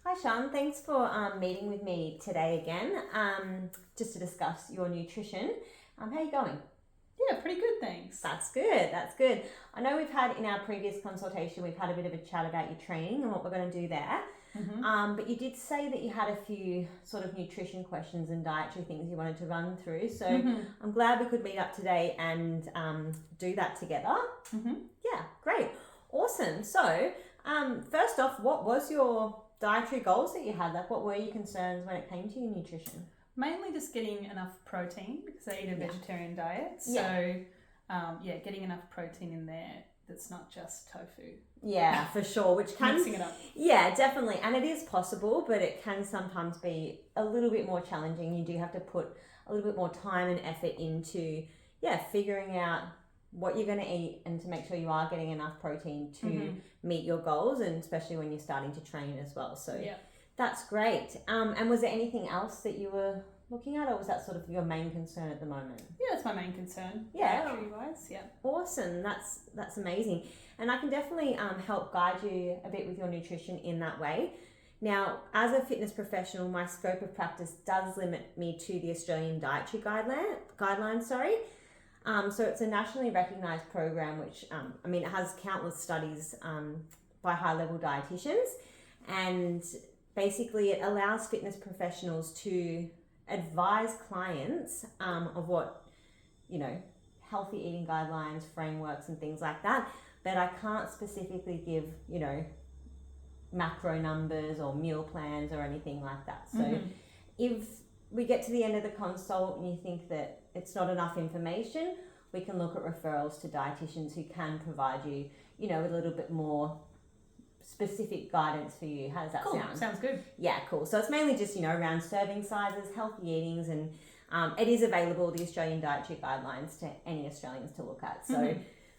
Hi Sean, thanks for meeting with me today again, just to discuss your nutrition. How are you going? Yeah, pretty good, thanks. That's good, that's good. I know we've had in our previous consultation, we've had a bit of a chat about your training and what we're going to do there. But you did say that you had a few sort of nutrition questions and dietary things you wanted to run through. So I'm glad we could meet up today and do that together. Yeah, great. Awesome. So first off, what was your dietary goals that you had? Like, what were your concerns when it came to your nutrition? Mainly just getting enough protein because I eat a vegetarian diet. So, getting enough protein in there that's not just tofu. Yeah, for sure. Which can Mixing it up. Yeah, definitely. And it is possible, but it can sometimes be a little bit more challenging. You do have to put a little bit more time and effort into, figuring out what you're going to eat and to make sure you are getting enough protein to meet your goals, and especially when you're starting to train as well. So that's great. And was there anything else that you were looking at, or was that sort of your main concern at the moment? Yeah, that's my main concern. Yeah. Dietary-wise, yeah. Awesome. That's amazing. And I can definitely help guide you a bit with your nutrition in that way. Now, as a fitness professional, my scope of practice does limit me to the Australian Dietary Guidelines. So it's a nationally recognised program, which it has countless studies by high-level dietitians, and basically it allows fitness professionals to advise clients of what, healthy eating guidelines, frameworks and things like that. But I can't specifically give, macro numbers or meal plans or anything like that. So if we get to the end of the consult and you think that it's not enough information, we can look at referrals to dietitians who can provide you, a little bit more specific guidance for you. How does that sound? Sounds good. Yeah, cool. So it's mainly just, around serving sizes, healthy eatings, and it is available, the Australian Dietary Guidelines, to any Australians to look at. So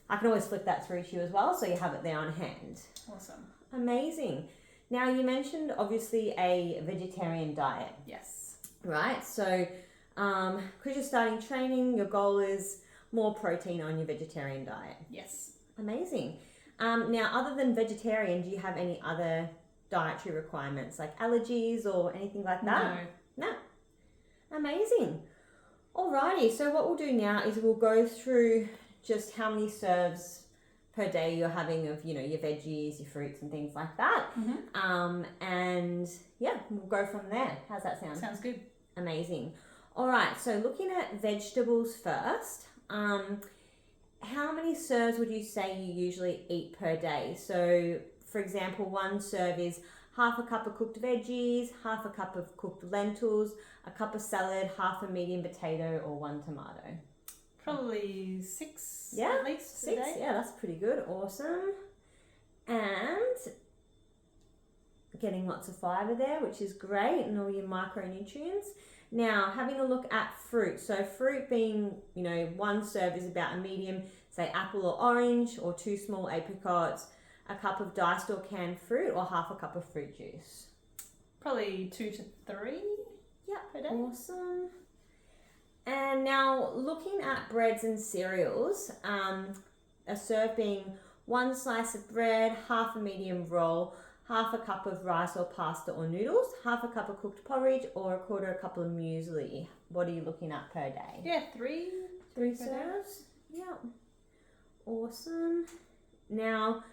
I can always flick that through to you as well, so you have it there on hand. Awesome. Amazing. Now, you mentioned obviously a vegetarian diet. Yes. Right? So because you're starting training, your goal is more protein on your vegetarian diet. Yes. Amazing. Now, other than vegetarian, do you have any other dietary requirements, like allergies or anything like that? No. Amazing. Alrighty, so what we'll do now is we'll go through just how many serves per day you're having of, your veggies, your fruits and things like that. We'll go from there. How's that sound? Sounds good. Amazing. All right, so looking at vegetables first, how many serves would you say you usually eat per day? So, for example, one serve is half a cup of cooked veggies, half a cup of cooked lentils, a cup of salad, half a medium potato, or one tomato. Probably 6 Yeah, at least 6. a day. Yeah, that's pretty good. Awesome. And getting lots of fibre there, which is great, and all your micronutrients. Now, having a look at fruit. So fruit being, one serve is about a medium, say apple or orange, or 2 small apricots, a cup of diced or canned fruit, or half a cup of fruit juice. Probably 2 to 3 per day. Awesome. And now looking at breads and cereals, a serve being 1 slice of bread, half a medium roll, half a cup of rice or pasta or noodles, half a cup of cooked porridge, or a quarter cup of muesli. What are you looking at per day? Yeah, 3. 3 serves? Yeah. Awesome. Now,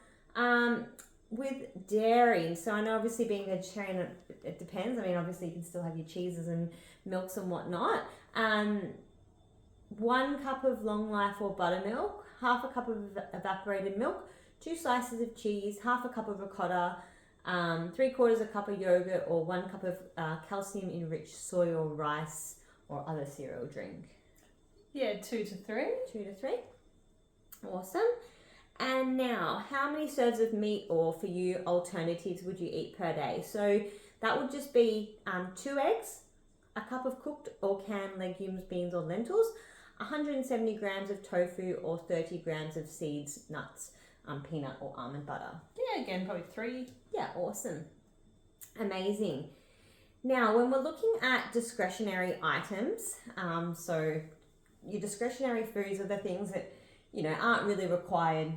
with dairy, so I know obviously being vegetarian, it depends. Obviously you can still have your cheeses and milks and whatnot. 1 cup of long life or buttermilk, half a cup of evaporated milk, 2 slices of cheese, half a cup of ricotta, 3/4 a cup of yogurt, or 1 cup of calcium enriched soy or rice or other cereal drink. Yeah, 2 to 3. 2 to 3. Awesome. And now, how many serves of meat, or for you, alternatives, would you eat per day? So that would just be 2 eggs, a cup of cooked or canned legumes, beans or lentils, 170 grams of tofu, or 30 grams of seeds, nuts, peanut or almond butter. Yeah, again, probably 3. Yeah, awesome. Amazing. Now, when we're looking at discretionary items, so your discretionary foods are the things that, aren't really required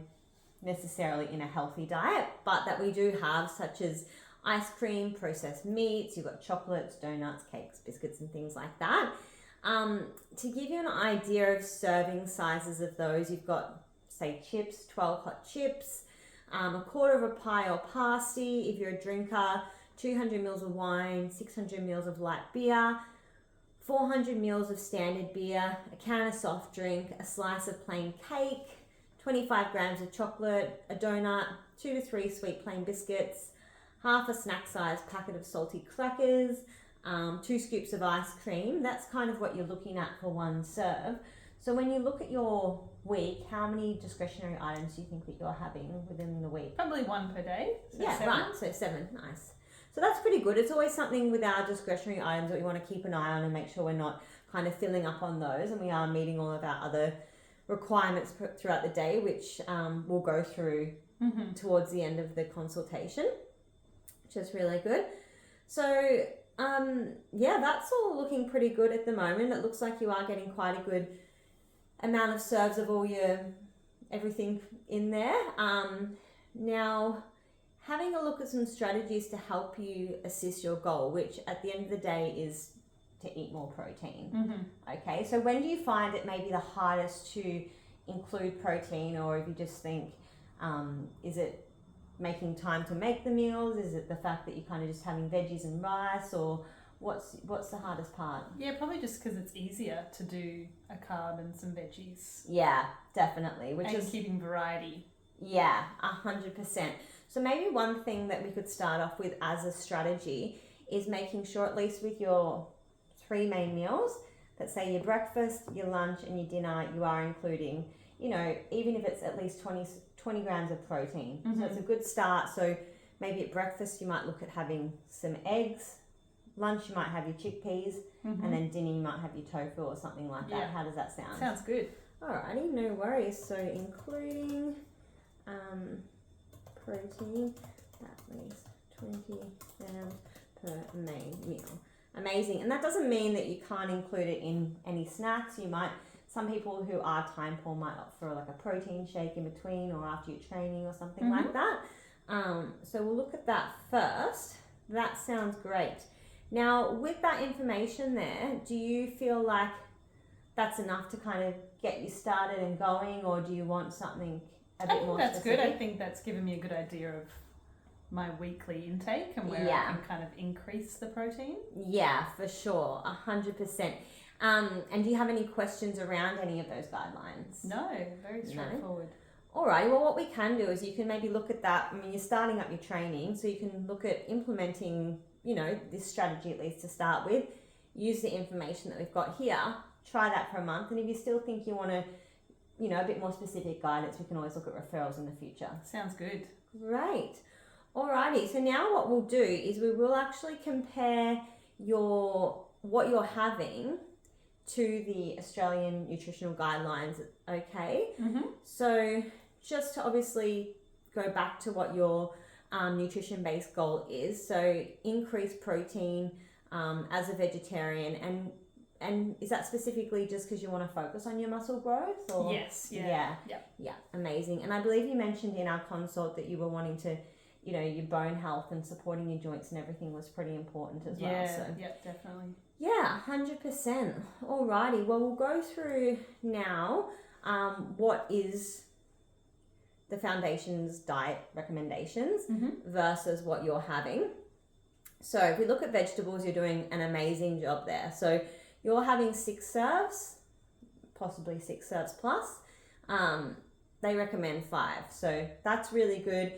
necessarily in a healthy diet, but that we do have, such as ice cream, processed meats, you've got chocolates, donuts, cakes, biscuits, and things like that. To give you an idea of serving sizes of those, you've got, say, chips, 12 hot chips, a quarter of a pie or pasty if you're a drinker, 200 mils of wine, 600 mils of light beer, 400 mils of standard beer, a can of soft drink, a slice of plain cake, 25 grams of chocolate, a donut, 2 to 3 sweet plain biscuits, half a snack size packet of salty crackers, 2 scoops of ice cream. That's kind of what you're looking at for one serve. So when you look at your week, how many discretionary items do you think that you're having within the week? Probably 1 per day. So yeah, 7. right. So 7. Nice. So that's pretty good. It's always something with our discretionary items that we want to keep an eye on and make sure we're not kind of filling up on those, and we are meeting all of our other requirements throughout the day, which we'll go through towards the end of the consultation, which is really good. So yeah, that's all looking pretty good at the moment. It looks like you are getting quite a good amount of serves of all your everything in there. Now, having a look at some strategies to help you assist your goal, which at the end of the day is to eat more protein. Okay, so when do you find it may be the hardest to include protein, or if you just think, is it making time to make the meals? Is it the fact that you're kind of just having veggies and rice, or what's the hardest part? Yeah, probably just because it's easier to do a carb and some veggies. Yeah, definitely. Which and is keeping variety. Yeah, 100%. So maybe one thing that we could start off with as a strategy is making sure, at least with your 3 main meals, that say your breakfast, your lunch, and your dinner, you are including, even if it's at least 20 grams of protein. So it's a good start. So maybe at breakfast you might look at having some eggs, lunch you might have your chickpeas, and then dinner you might have your tofu or something like that. Yeah. How does that sound? Sounds good. Alrighty, no worries. So including protein at least 20 grams per main meal. Amazing. And that doesn't mean that you can't include it in any snacks. Some people who are time poor might opt for like a protein shake in between or after your training or something like that. So we'll look at that first. That sounds great. Now, with that information there, do you feel like that's enough to kind of get you started and going, or do you want something a bit more that's specific? good. I think that's given me a good idea of my weekly intake and where I can kind of increase the protein. Yeah, for sure, 100%. And do you have any questions around any of those guidelines? No, very straightforward. No? Alright, well what we can do is you can maybe look at that. I mean, you're starting up your training, so you can look at implementing, this strategy at least to start with. Use the information that we've got here, try that for a month, and if you still think you want to, a bit more specific guidance, we can always look at referrals in the future. Sounds good. Great. Alrighty, so now what we'll do is we will actually compare what you're having to the Australian nutritional guidelines, okay? So just to obviously go back to what your nutrition-based goal is, so increase protein as a vegetarian, and is that specifically just because you want to focus on your muscle growth? Or? Yes, yeah. Yeah, amazing. And I believe you mentioned in our consult that you were wanting to, your bone health and supporting your joints and everything was pretty important as well. So. Yeah, definitely. Yeah, 100%. Alrighty, well, we'll go through now what is the Foundation's diet recommendations versus what you're having. So if we look at vegetables, you're doing an amazing job there. So you're having 6 serves, possibly 6 serves plus. They recommend 5. So that's really good.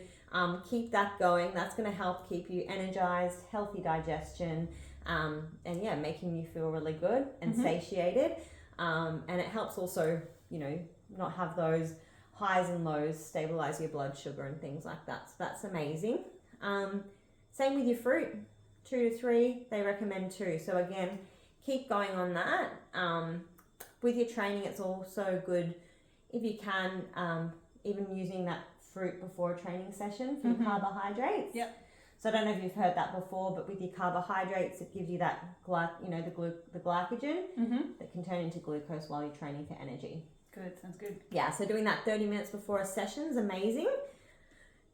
Keep that going. That's going to help keep you energized, healthy digestion, and yeah, making you feel really good and satiated. And it helps also, not have those highs and lows, stabilize your blood sugar and things like that. So that's amazing. Same with your fruit, 2 to 3, they recommend 2. So again, keep going on that. With your training, it's also good if you can, even using that fruit before a training session for your carbohydrates. Yep. So I don't know if you've heard that before, but with your carbohydrates, it gives you that the glycogen that can turn into glucose while you're training for energy. Good, sounds good. Yeah, so doing that 30 minutes before a session is amazing.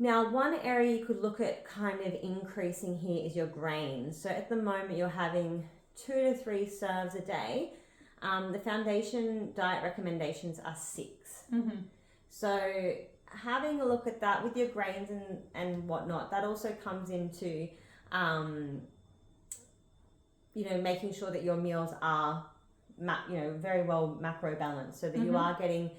Now, one area you could look at kind of increasing here is your grains. So at the moment, you're having 2 to 3 serves a day. The foundation diet recommendations are 6. So having a look at that with your grains and whatnot, that also comes into, making sure that your meals are, very well macro balanced, so that you are getting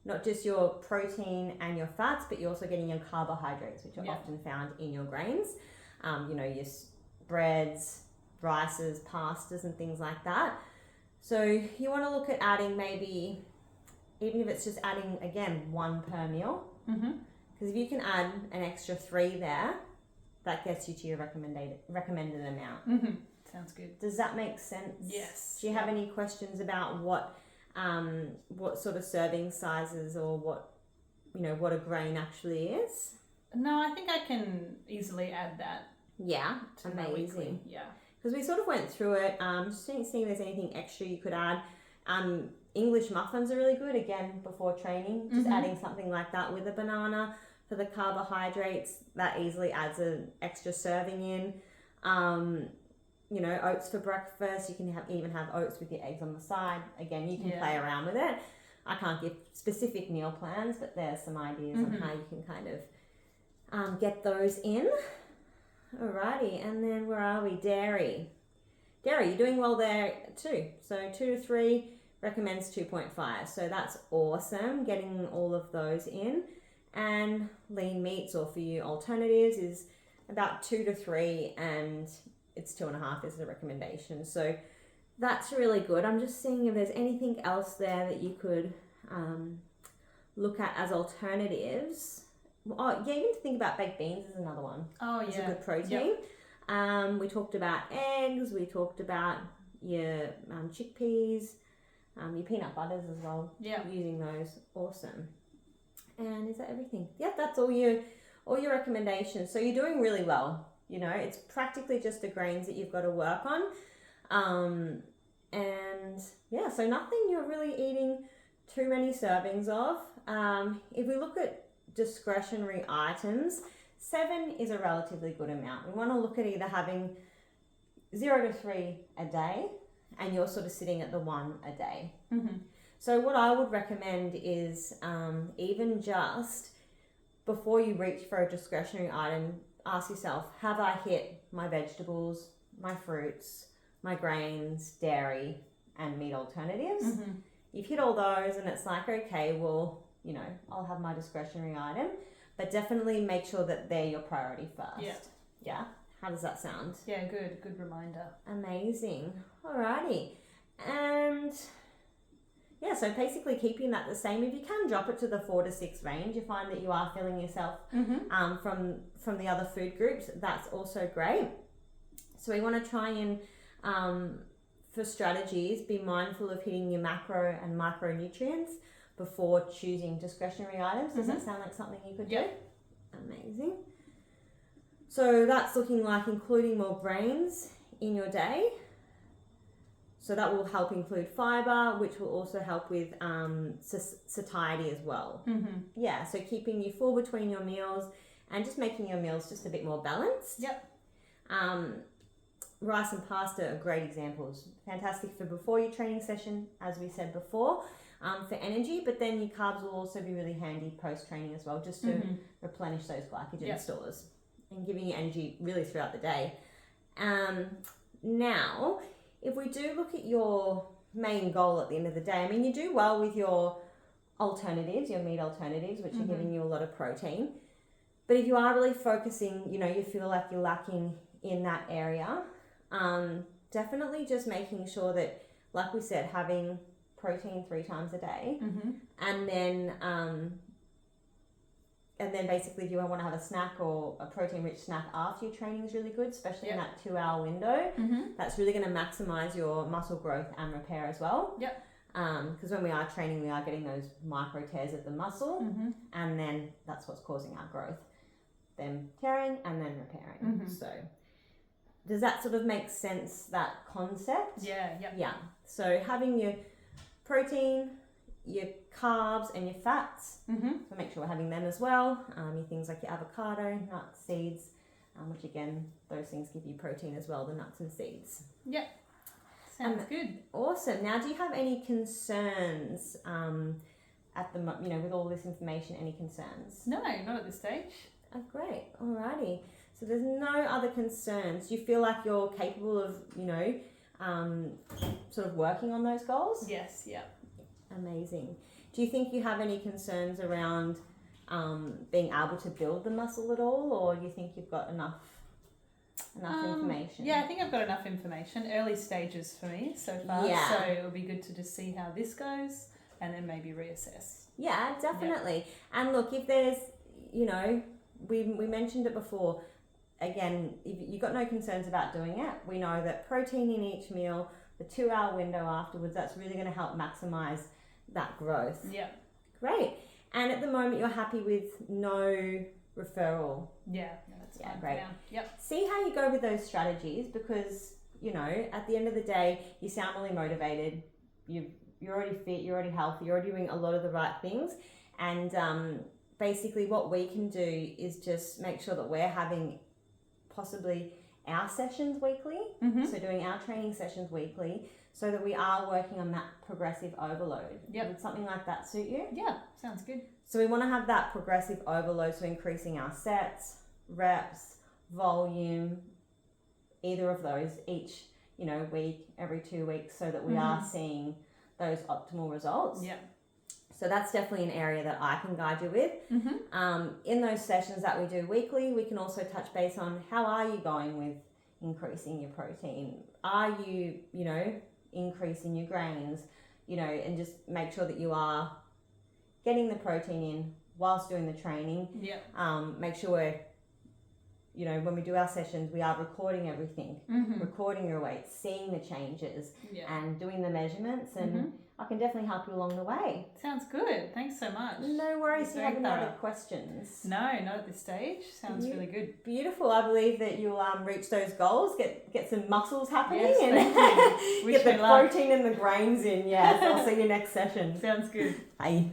not just your protein and your fats, but you're also getting your carbohydrates, which are often found in your grains. Your breads, rices, pastas, and things like that. So you want to look at adding maybe, even if it's just adding, again, 1 per meal. Because if you can add an extra 3 there, that gets you to your recommended amount. Sounds good. Does that make sense? Yes. Do you have any questions about what sort of serving sizes or what a grain actually is? No, I think I can easily add that. Yeah, to my weekly. Yeah. Because we sort of went through it, just seeing if there's anything extra you could add. English muffins are really good, again, before training. Just adding something like that with a banana for the carbohydrates, that easily adds an extra serving in. Oats for breakfast. You can even have oats with your eggs on the side. Again, you can play around with it. I can't give specific meal plans, but there's some ideas on how you can kind of get those in. Alrighty, and then where are we? Dairy, you're doing well there too. So 2 to 3 recommends 2.5. So that's awesome, getting all of those in. And lean meats, or for you alternatives, is about 2 to 3, and it's 2.5 is the recommendation. So that's really good. I'm just seeing if there's anything else there that you could look at as alternatives. Oh, yeah, you can think about baked beans as another one. Oh, yeah. It's a good protein. Yep. We talked about eggs. We talked about your chickpeas, your peanut butters as well. Yeah. Using those. Awesome. And is that everything? Yeah, that's all your recommendations. So you're doing really well. It's practically just the grains that you've got to work on. So nothing you're really eating too many servings of. If we look at discretionary items, 7 is a relatively good amount. We want to look at either having 0 to 3 a day, and you're sort of sitting at the 1 a day. So what I would recommend is even just before you reach for a discretionary item, ask yourself, have I hit my vegetables, my fruits, my grains, dairy, and meat alternatives? You've hit all those, and it's like, okay, well, I'll have my discretionary item, but definitely make sure that they're your priority first. Yeah. How does that sound? Yeah, good reminder. Amazing. Alrighty. And yeah, so basically keeping that the same. If you can drop it to the 4 to 6 range, you find that you are filling yourself from the other food groups, that's also great. So we want to try and for strategies, be mindful of hitting your macro and micronutrients before choosing discretionary items. Does that sound like something you could do? Amazing. So that's looking like including more grains in your day. So that will help include fiber, which will also help with satiety as well. Yeah, so keeping you full between your meals and just making your meals just a bit more balanced. Rice and pasta are great examples. Fantastic for before your training session, as we said before, for energy, but then your carbs will also be really handy post-training as well, just to replenish those glycogen stores and giving you energy really throughout the day. Now, if we do look at your main goal at the end of the day, I mean, you do well with your alternatives, your meat alternatives, which are giving you a lot of protein. But if you are really focusing, you feel like you're lacking in that area, definitely just making sure that, like we said, having protein 3 times a day, and then basically if you want to have a snack or a protein rich snack after your training is really good, especially in that 2-hour window. That's really going to maximize your muscle growth and repair as well. Because when we are training, we are getting those micro tears of the muscle, and then that's what's causing our growth, them tearing and then repairing. So does that sort of make sense, that concept? Yeah. So having your protein, your carbs and your fats. So make sure we're having them as well. Your things like your avocado, nuts, seeds, which again, those things give you protein as well, the nuts and seeds. Yep. Sounds good. Awesome. Now, do you have any concerns with all this information, any concerns? No, not at this stage. Oh, great. Alrighty. So there's no other concerns. Do you feel like you're capable of, sort of working on those goals? Yes, yeah. Amazing. Do you think you have any concerns around being able to build the muscle at all, or do you think you've got enough information? Yeah, I think I've got enough information. Early stages for me so far. Yeah. So it'll be good to just see how this goes and then maybe reassess. Yeah, definitely. Yeah. And look, if there's, we mentioned it before, again, if you've got no concerns about doing it, we know that protein in each meal, the 2-hour window afterwards, that's really going to help maximize that growth. Yeah. Great. And at the moment, you're happy with no referral? Yeah, that's fine. Great. Yep. See how you go with those strategies, because, at the end of the day, you sound really motivated. You're already fit, you're already healthy, you're already doing a lot of the right things. And basically what we can do is just make sure that we're having possibly our sessions weekly, so doing our training sessions weekly, so that we are working on that progressive overload. Yep. Would something like that suit you? Yeah, sounds good. So we want to have that progressive overload, so increasing our sets, reps, volume, either of those each, week, every 2 weeks, so that we are seeing those optimal results. Yeah. So that's definitely an area that I can guide you with. In those sessions that we do weekly, we can also touch base on how are you going with increasing your protein? Are you, increasing your grains, and just make sure that you are getting the protein in whilst doing the training. Yeah. Make sure we're, when we do our sessions, we are recording everything, recording your weight, seeing the changes, and doing the measurements, and I can definitely help you along the way. Sounds good. Thanks so much. No worries. Do you have any other questions? No, not at this stage. Sounds really good. Beautiful. I believe that you'll reach those goals, get some muscles happening, yes, and get the protein and the grains in. Yes, I'll see you next session. Sounds good. Bye.